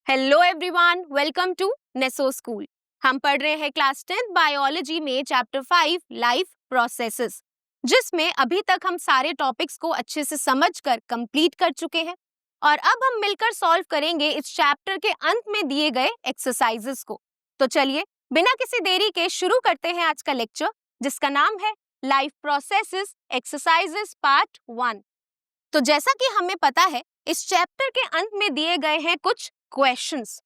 Hello everyone, welcome to Neso school. हम पढ़ रहे हैं क्लास 10 बायोलॉजी में चैप्टर 5 लाइफ प्रोसेसेस, जिसमें अभी तक हम सारे टॉपिक्स को अच्छे से समझकर कंप्लीट कर चुके हैं और अब हम मिलकर सॉल्व करेंगे इस चैप्टर के अंत में दिए गए एक्सरसाइजेस को। तो चलिए बिना किसी देरी के शुरू करते हैं आज का लेक्चर, जिसका नाम है लाइफ प्रोसेसेस एक्सरसाइजेस पार्ट 1। तो जैसा कि हमें पता है, इस चैप्टर के अंत में दिए गए हैं कुछ क्वेश्चंस।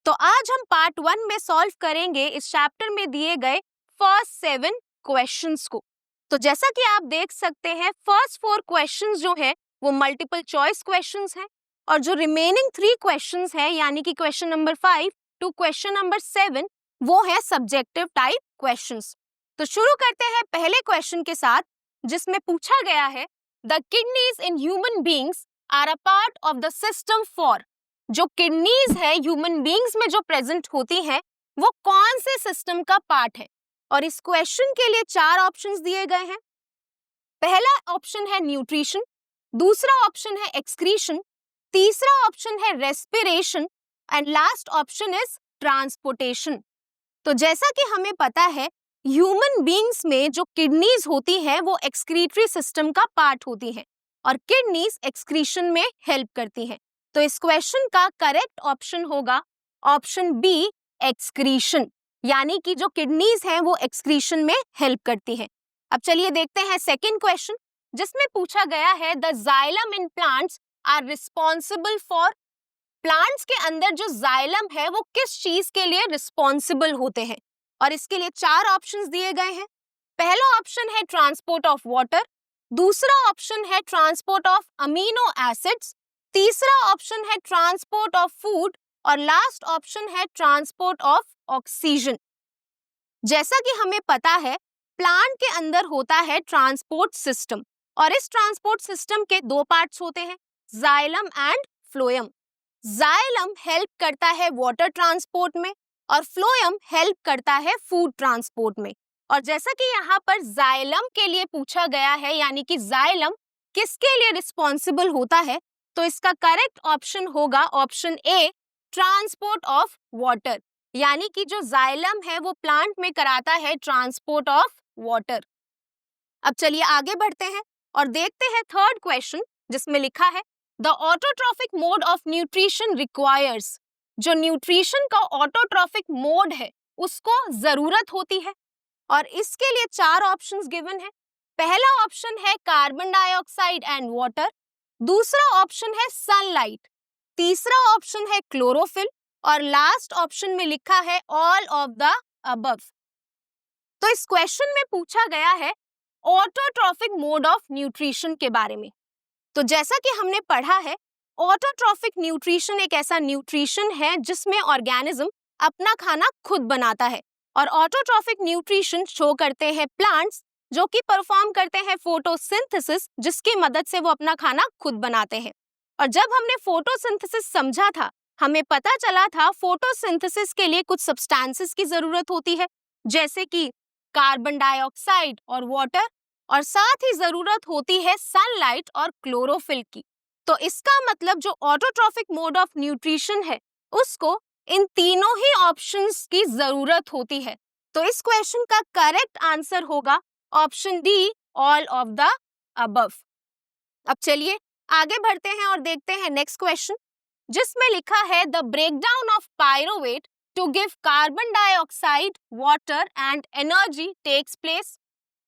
तो आज हम पार्ट 1 में सॉल्व करेंगे इस चैप्टर में दिए गए फर्स्ट 7 क्वेश्चंस को। तो जैसा कि आप देख सकते हैं, फर्स्ट 4 क्वेश्चंस जो है वो मल्टीपल चॉइस क्वेश्चंस हैं और जो रिमेनिंग 3 क्वेश्चंस हैं, यानी कि question number 5 to question number 7, वो है सब्जेक्टिव टाइप क्वेश्चंस। तो शुरू करते हैं पहले क्वेश्चन के साथ, जिसमें पूछा गया है the kidneys in human beings are a part of the system for. जो किडनीज है ह्यूमन बींग्स में जो प्रेजेंट होती हैं, वो कौन से सिस्टम का पार्ट है? और इस क्वेश्चन के लिए 4 ऑप्शंस दिए गए हैं। पहला ऑप्शन है न्यूट्रिशन, दूसरा ऑप्शन है एक्सक्रीशन, तीसरा ऑप्शन है respiration and last option is transportation. तो जैसा कि हमें पता है, ह्यूमन बींग्स में जो किडनीज होती है वो एक्सक्रीटरी सिस्टम का पार्ट होती है और किडनीज एक्सक्रीशन में हेल्प करती हैं। तो इस क्वेश्चन का करेक्ट ऑप्शन होगा ऑप्शन बी, एक्सक्रीशन, यानी कि जो किडनीज हैं वो एक्सक्रीशन में हेल्प करती हैं। अब चलिए देखते हैं सेकंड क्वेश्चन, जिसमें पूछा गया है the xylem in plants are responsible for. Plants के अंदर जो जाइलम है वो किस चीज के लिए रिस्पॉन्सिबल होते हैं? और इसके लिए 4 ऑप्शंस दिए गए हैं। पहला ऑप्शन है ट्रांसपोर्ट ऑफ वाटर, दूसरा ऑप्शन है ट्रांसपोर्ट ऑफ अमीनो एसिड्स, तीसरा ऑप्शन है ट्रांसपोर्ट ऑफ फूड और लास्ट ऑप्शन है ट्रांसपोर्ट ऑफ ऑक्सीजन। जैसा कि हमें पता है, प्लांट के अंदर होता है ट्रांसपोर्ट सिस्टम और इस ट्रांसपोर्ट सिस्टम के 2 पार्ट्स होते हैं, xylem and phloem. Xylem help करता है वाटर ट्रांसपोर्ट में और फ्लोएम हेल्प करता है फूड ट्रांसपोर्ट में। और जैसा कि यहाँ पर जाइलम के लिए पूछा गया है, यानी कि जाइलम किसके लिए रिस्पॉन्सिबल होता है, तो इसका करेक्ट ऑप्शन होगा option A, transport of water, यानी कि जो जाइलम है वो प्लांट में कराता है ट्रांसपोर्ट ऑफ वाटर। अब चलिए आगे बढ़ते हैं और देखते हैं थर्ड क्वेश्चन, जिसमें लिखा है the autotrophic mode of nutrition requires. जो न्यूट्रिशन का ऑटोट्रॉफिक मोड है उसको जरूरत होती है और इसके लिए 4 ऑप्शंस गिवन है। पहला ऑप्शन है कार्बन डाइऑक्साइड एंड वाटर, दूसरा ऑप्शन है सनलाइट, तीसरा ऑप्शन है क्लोरोफिल और लास्ट ऑप्शन में लिखा है ऑल ऑफ द अबव। तो इस क्वेश्चन में पूछा गया है ऑटोट्रॉफिक मोड ऑफ न्यूट्रिशन के बारे में। तो जैसा कि हमने पढ़ा है, ऑटोट्रॉफिक न्यूट्रिशन एक ऐसा न्यूट्रिशन है जिसमें ऑर्गेनिज्म अपना खाना खुद बनाता है और ऑटोट्रॉफिक न्यूट्रिशन शो करते हैं प्लांट्स, जो कि परफॉर्म करते हैं फोटोसिंथेसिस, जिसकी मदद से वो अपना खाना खुद बनाते हैं। और जब हमने फोटोसिंथेसिस समझा था, हमें पता चला था फोटोसिंथेसिस के लिए कुछ सब्सटेंसेस की जरूरत होती है, जैसे कि कार्बन डाइऑक्साइड और वाटर, और साथ ही जरूरत होती है सनलाइट और क्लोरोफिल की। तो इसका मतलब जो ऑटोट्रॉफिक मोड ऑफ न्यूट्रिशन है उसको इन तीनों ही ऑप्शंस की जरूरत होती है। तो इस क्वेश्चन का करेक्ट आंसर होगा option D, all of the above. अब चलिए आगे बढ़ते हैं और देखते हैं नेक्स्ट क्वेश्चन, जिसमें लिखा है the breakdown of pyruvate to give carbon dioxide, water and energy takes place.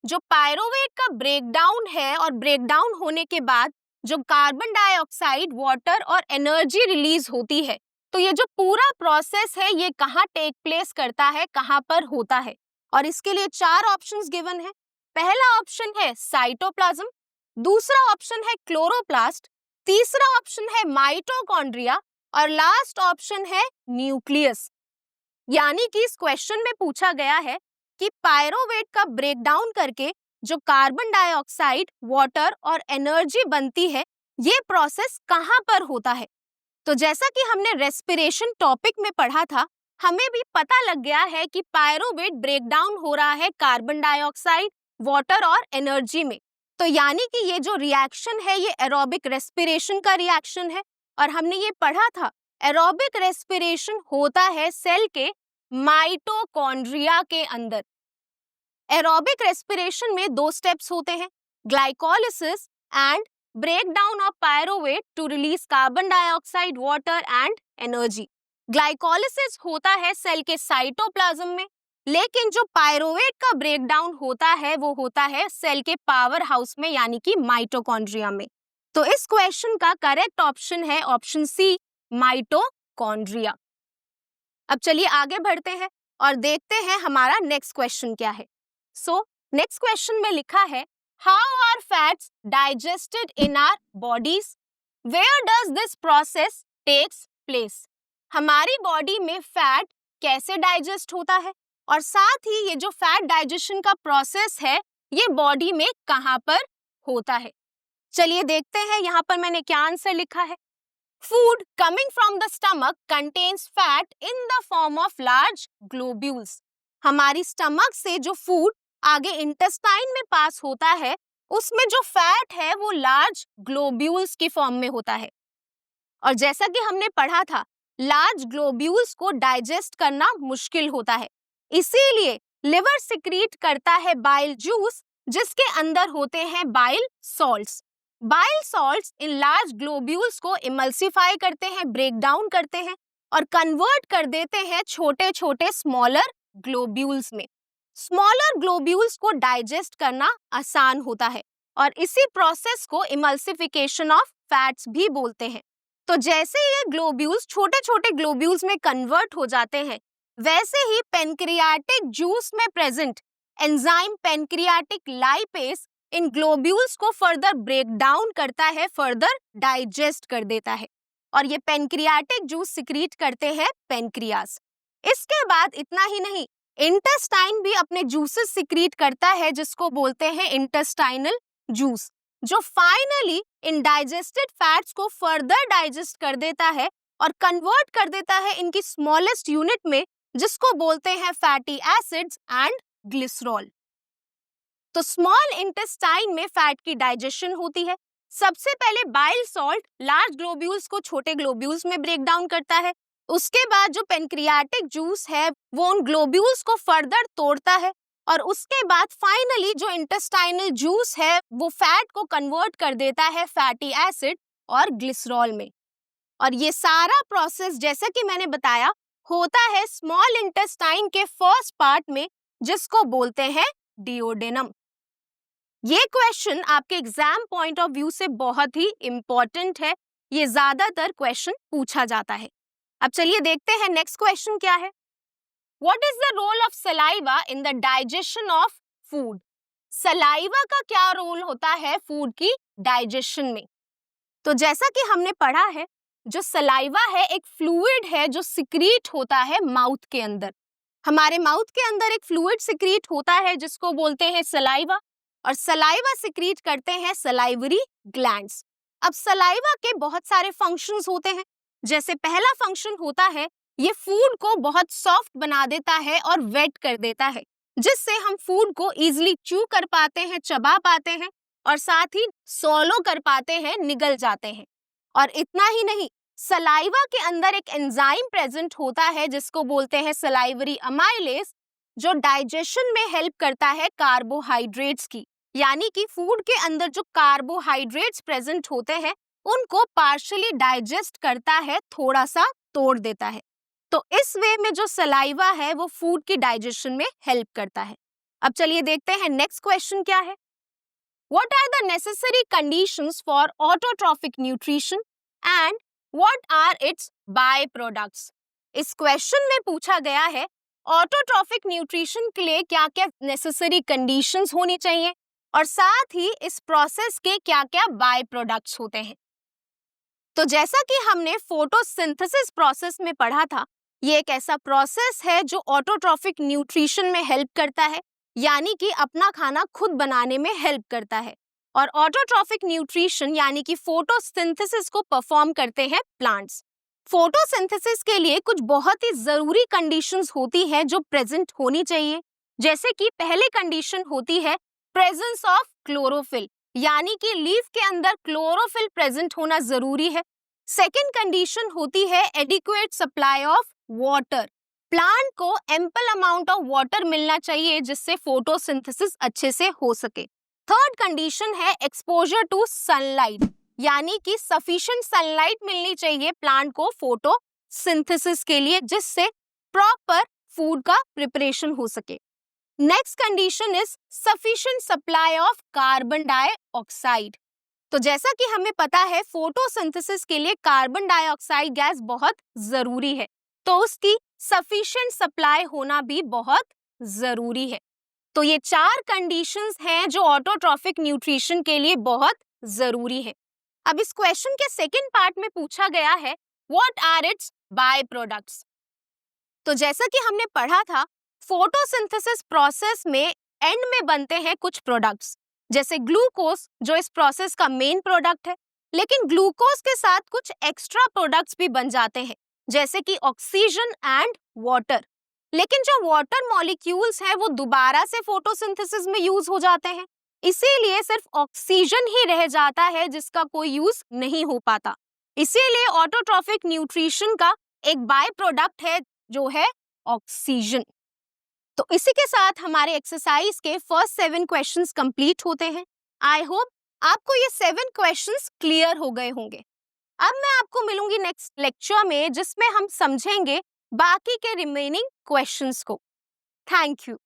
जो पायरोवेट का ब्रेकडाउन है और ब्रेकडाउन होने के बाद जो कार्बन डाइऑक्साइड, वाटर और एनर्जी रिलीज होती है, तो ये जो पूरा प्रोसेस है ये कहाँ टेक प्लेस करता है, कहाँ पर होता है? और इसके लिए 4 ऑप्शंस गिवन है। पहला ऑप्शन है साइटोप्लाज्म, दूसरा ऑप्शन है क्लोरोप्लास्ट, तीसरा ऑप्शन है माइटोकॉन्ड्रिया और लास्ट ऑप्शन है न्यूक्लियस। यानी कि इस क्वेश्चन में पूछा गया है कि पायरोवेट का ब्रेकडाउन करके जो कार्बन डाइऑक्साइड, वाटर और एनर्जी बनती है, ये प्रोसेस कहाँ पर होता है? तो जैसा कि हमने रेस्पिरेशन टॉपिक में पढ़ा था, हमें भी पता लग गया है कि पायरोवेट ब्रेकडाउन हो रहा है कार्बन डाइऑक्साइड, वाटर और एनर्जी में। तो यानी कि ये जो रिएक्शन है ये एरोबिक रेस्पिरेशन का रिएक्शन है और हमने ये पढ़ा था एरोबिक रेस्पिरेशन होता है सेल के माइटोकॉन्ड्रिया के अंदर। एरोबिक रेस्पिरेशन में दो स्टेप्स होते हैं, glycolysis and breakdown of pyruvate to release carbon dioxide, water and energy. Glycolysis होता है सेल के साइटोप्लाज्म में, लेकिन जो पायरुवेट का ब्रेकडाउन होता है वो होता है सेल के पावर हाउस में यानी कि माइटोकॉन्ड्रिया में। तो इस क्वेश्चन का करेक्ट ऑप्शन है ऑप्शन सी, माइटोकॉन्ड्रिया। अब चलिए आगे बढ़ते हैं और देखते हैं हमारा नेक्स्ट क्वेश्चन क्या है। सो नेक्स्ट क्वेश्चन में लिखा है, how are fats digested in our bodies, where does this process takes place. हमारी बॉडी में फैट कैसे डाइजेस्ट होता है और साथ ही ये जो फैट डाइजेशन का प्रोसेस है ये बॉडी में कहां पर होता है। चलिए देखते हैं यहाँ पर मैंने क्या आंसर लिखा है। Food coming from the stomach contains fat in the form of large globules. हमारी स्टमक से जो फूड आगे इंटेस्टाइन में पास होता है उसमें जो फैट है वो लार्ज ग्लोब्यूल्स की फॉर्म में होता है। और जैसा कि हमने पढ़ा था, लार्ज ग्लोब्यूल्स को डाइजेस्ट करना मुश्किल होता है, इसीलिए लिवर सिक्रीट करता है बाइल जूस जिसके अंदर होते हैं bile salts. Bile salts in large globules को इमल्सिफाई करते हैं, ब्रेक डाउन करते हैं और कन्वर्ट कर देते हैं छोटे छोटे स्मॉलर ग्लोब्यूल्स में। स्मॉलर ग्लोब्यूल्स को डाइजेस्ट करना आसान होता है और इसी प्रोसेस को इमल्सिफिकेशन ऑफ फैट्स भी बोलते हैं। तो जैसे ये ग्लोब्यूल्स छोटे छोटे ग्लोब्यूल्स में कन्वर्ट हो जाते हैं, वैसे ही पेनक्रियाटिक जूस में प्रेजेंट एंजाइम पेनक्रियाटिक लाइपेज इन ग्लोब्यूल्स को फर्दर ब्रेक डाउन करता है, फर्दर डाइजेस्ट कर देता है और ये पेनक्रियाटिक जूस सिक्रीट करते हैं पेनक्रियास। इसके बाद इतना ही नहीं, इंटेस्टाइन भी अपने जूसेस सिक्रीट करता है जिसको बोलते हैं इंटेस्टाइनल जूस, जो फाइनली इन डाइजेस्टेड फैट्स को फर्दर डाइजेस्ट कर देता है और कन्वर्ट कर देता है इनकी स्मॉलेस्ट यूनिट में जिसको बोलते हैं फैटी एसिड्स एंड ग्लिसरॉल। तो स्मॉल इंटेस्टाइन में फैट की डाइजेशन होती है। सबसे पहले बाइल सॉल्ट लार्ज ग्लोब्यूल्स को छोटे ग्लोब्यूल्स में ब्रेक डाउन करता है, उसके बाद जो पेनक्रियाटिक जूस है वो उन ग्लोब्यूल्स को फर्दर तोड़ता है और उसके बाद फाइनली जो इंटेस्टाइनल जूस है वो फैट को कन्वर्ट कर देता है फैटी एसिड और ग्लिसरॉल में। और ये सारा प्रोसेस जैसा कि मैंने बताया होता है स्मॉल इंटेस्टाइन के फर्स्ट पार्ट में जिसको बोलते हैं डिओडेनम। ये क्वेश्चन आपके एग्जाम पॉइंट ऑफ व्यू से बहुत ही इंपॉर्टेंट है, ये ज्यादातर क्वेश्चन पूछा जाता है। अब चलिए देखते हैं नेक्स्ट क्वेश्चन क्या है। What is the role of saliva in the digestion of food. Saliva का क्या रोल होता है फूड की डाइजेशन में। तो जैसा कि हमने पढ़ा है, जो सलाइवा है एक फ्लूइड है जो सिक्रीट होता है माउथ के अंदर। हमारे माउथ के अंदर एक फ्लूइड सिक्रीट होता है जिसको बोलते हैं सलाइवा और सलाइवा सिक्रीट करते हैं सलाइवरी ग्लैंड्स। अब सलाइवा के बहुत सारे फंक्शंस होते हैं। जैसे पहला फंक्शन होता है ये फूड को बहुत सॉफ्ट बना देता है और वेट कर देता है, जिससे हम फूड को इजीली च्यू कर पाते हैं, चबा पाते हैं और साथ ही सोलो कर पाते हैं, निगल जाते हैं। और इतना ही नहीं, सलाइवा के अंदर एक एंजाइम प्रेजेंट होता है जिसको बोलते हैं सलाइवरी अमाइलेज, जो डाइजेशन में हेल्प करता है कार्बोहाइड्रेट्स की, यानी कि फूड के अंदर जो कार्बोहाइड्रेट्स प्रेजेंट होते हैं उनको पार्शियली डाइजेस्ट करता है, थोड़ा सा तोड़ देता है। तो इस वे में जो सलाइवा है वो फूड की डाइजेशन में हेल्प करता है। अब चलिए देखते हैं नेक्स्ट क्वेश्चन क्या है। What are the necessary conditions for autotrophic nutrition and what are its by products. इस क्वेश्चन में पूछा गया है ऑटोट्रॉफिक न्यूट्रिशन के लिए क्या क्या नेसेसरी कंडीशंस होनी चाहिए और साथ ही इस प्रोसेस के क्या क्या बाय प्रोडक्ट्स होते हैं। तो जैसा कि हमने फोटोसिंथेसिस प्रोसेस में पढ़ा था, ये एक ऐसा प्रोसेस है जो ऑटोट्रॉफिक न्यूट्रिशन में हेल्प करता है, यानी कि अपना खाना खुद बनाने में हेल्प करता है। और ऑटोट्रॉफिक न्यूट्रिशन यानी कि फोटोसिंथेसिस को परफॉर्म करते हैं प्लांट्स। फोटोसिंथेसिस के लिए कुछ बहुत ही जरूरी कंडीशंस होती है जो प्रेजेंट होनी चाहिए। जैसे कि पहली कंडीशन होती है प्रेजेंस ऑफ क्लोरोफिल, यानी कि लीफ के अंदर क्लोरोफिल प्रेजेंट होना जरूरी है। सेकेंड कंडीशन होती है adequate supply of water. Plant को एम्पल अमाउंट ऑफ वाटर मिलना चाहिए जिससे फोटोसिंथेसिस अच्छे से हो सके। थर्ड कंडीशन है एक्सपोजर टू सनलाइट, यानी कि सफिशिएंट सनलाइट मिलनी चाहिए प्लांट को फोटोसिंथेसिस के लिए जिससे प्रॉपर फूड का प्रिपरेशन हो सके। Next condition is sufficient supply of carbon dioxide. तो जैसा कि हमें पता है फोटोसिंथेसिस के लिए कार्बन डाइऑक्साइड गैस बहुत जरूरी है, तो उसकी सफिशिएंट सप्लाई होना भी बहुत जरूरी है। तो ये 4 कंडीशंस हैं जो ऑटोट्रॉफिक न्यूट्रिशन के लिए बहुत जरूरी है। अब इस क्वेश्चन के सेकंड पार्ट में पूछा गया है what are its by products. तो जैसा कि हमने पढ़ा था फोटोसिंथेसिस प्रोसेस में एंड में बनते हैं कुछ प्रोडक्ट्स, जैसे ग्लूकोज जो इस प्रोसेस का मेन प्रोडक्ट है, लेकिन ग्लूकोज के साथ कुछ एक्स्ट्रा प्रोडक्ट्स भी बन जाते हैं जैसे कि ऑक्सीजन एंड वाटर। लेकिन जो वाटर मॉलिक्यूल्स हैं वो दोबारा से फोटोसिंथेसिस में यूज हो जाते हैं, इसीलिए सिर्फ ऑक्सीजन ही रह जाता है जिसका कोई यूज नहीं हो पाता। इसीलिए ऑटोट्रॉफिक न्यूट्रिशन का एक बाय प्रोडक्ट है जो है ऑक्सीजन। तो इसी के साथ हमारे एक्सरसाइज के फर्स्ट 7 क्वेश्चंस कंप्लीट होते हैं। आई होप आपको ये 7 क्वेश्चंस क्लियर हो गए होंगे। अब मैं आपको मिलूंगी नेक्स्ट लेक्चर में जिसमें हम समझेंगे बाकी के रिमेनिंग क्वेश्चंस को। Thank you.